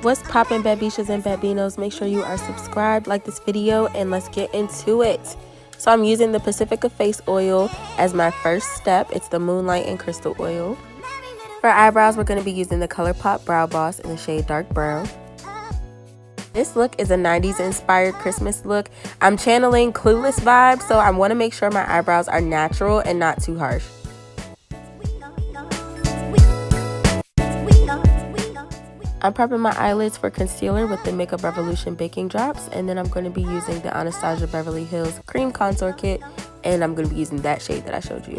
What's poppin', babichas and babinos? Make sure you are subscribed, like this video, and let's get into it. So I'm using the Pacifica face oil as my first step. It's the Moonlight and Crystal oil. For eyebrows, we're going to be using the ColourPop Brow Boss in the shade Dark Brown. This look is a 90s inspired Christmas look. I'm channeling Clueless vibes, so I want to make sure my eyebrows are natural and not too harsh. I'm prepping my eyelids for concealer with the Makeup Revolution Baking Drops, and then I'm going to be using the Anastasia Beverly Hills Cream Contour Kit, and I'm going to be using that shade that I showed you.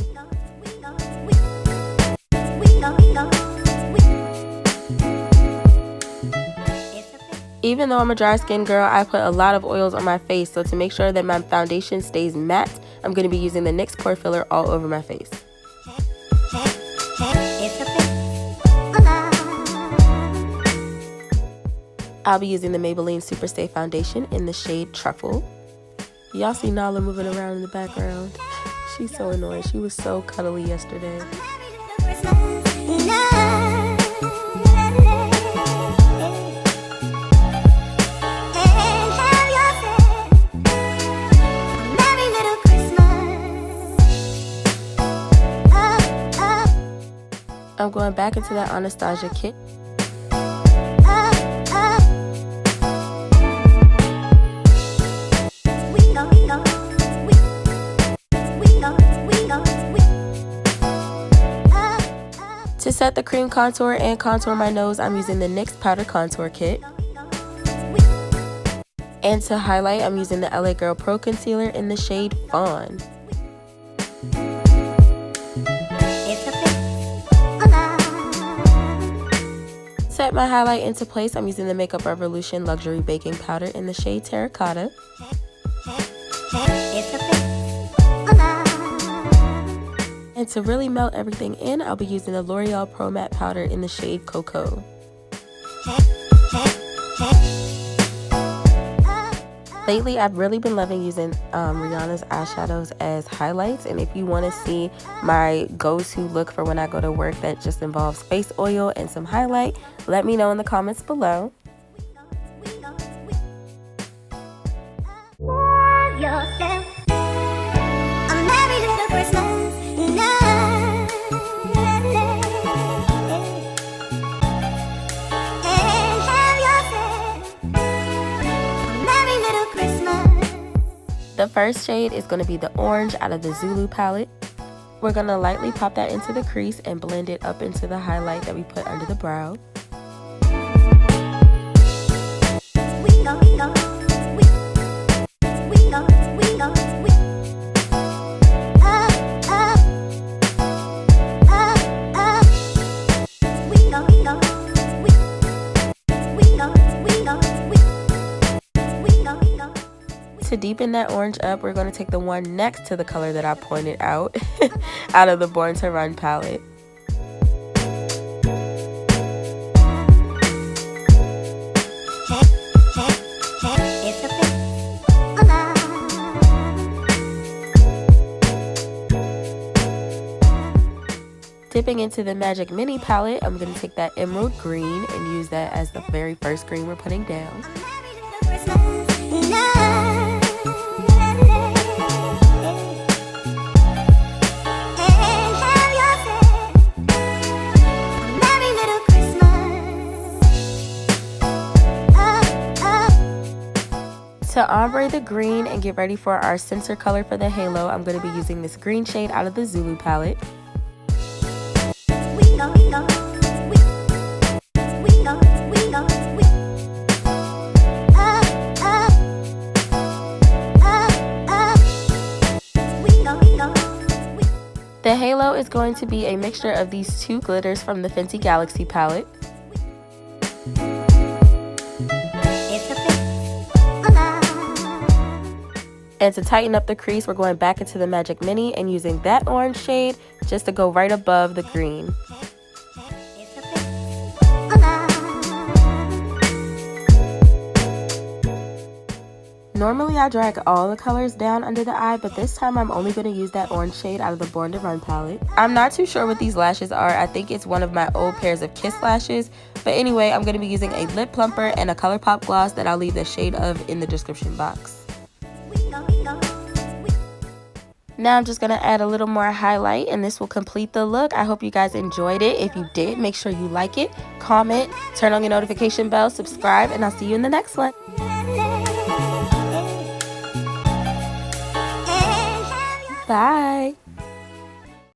Even though I'm a dry skin girl, I put a lot of oils on my face, so to make sure that my foundation stays matte, I'm going to be using the NYX Pore Filler all over my face. I'll be using the Maybelline Superstay Foundation in the shade Truffle. Y'all see Nala moving around in the background? She's so annoying. She was so cuddly yesterday. I'm going back into that Anastasia kit. To set the cream contour and contour my nose, I'm using the NYX Powder Contour Kit. And to highlight, I'm using the LA Girl Pro Concealer in the shade Fawn. Set my highlight into place, I'm using the Makeup Revolution Luxury Baking Powder in the shade Terracotta. And to really melt everything in, I'll be using the L'Oreal Pro Matte Powder in the shade Cocoa. Lately, I've really been loving using Rihanna's eyeshadows as highlights. And if you want to see my go-to look for when I go to work that just involves face oil and some highlight, let me know in the comments below. The first shade is going to be the orange out of the Zulu palette. We're going to lightly pop that into the crease and blend it up into the highlight that we put under the brow. To deepen that orange up, we're going to take the one next to the color that I pointed out, out of the Born to Run palette. Dipping into the Magic Mini palette, I'm going to take that emerald green and use that as the very first green we're putting down. To ombre the green and get ready for our center color for the halo, I'm going to be using this green shade out of the Zulu palette. The halo is going to be a mixture of these two glitters from the Fenty Galaxy palette. And to tighten up the crease, we're going back into the Magic Mini and using that orange shade just to go right above the green. Normally I drag all the colors down under the eye, but this time I'm only going to use that orange shade out of the Born to Run palette. I'm not too sure what these lashes are. I think it's one of my old pairs of Kiss lashes. But anyway, I'm going to be using a lip plumper and a ColourPop gloss that I'll leave the shade of in the description box. Now I'm just going to add a little more highlight and this will complete the look. I hope you guys enjoyed it. If you did, make sure you like it, comment, turn on your notification bell, subscribe, and I'll see you in the next one. Bye.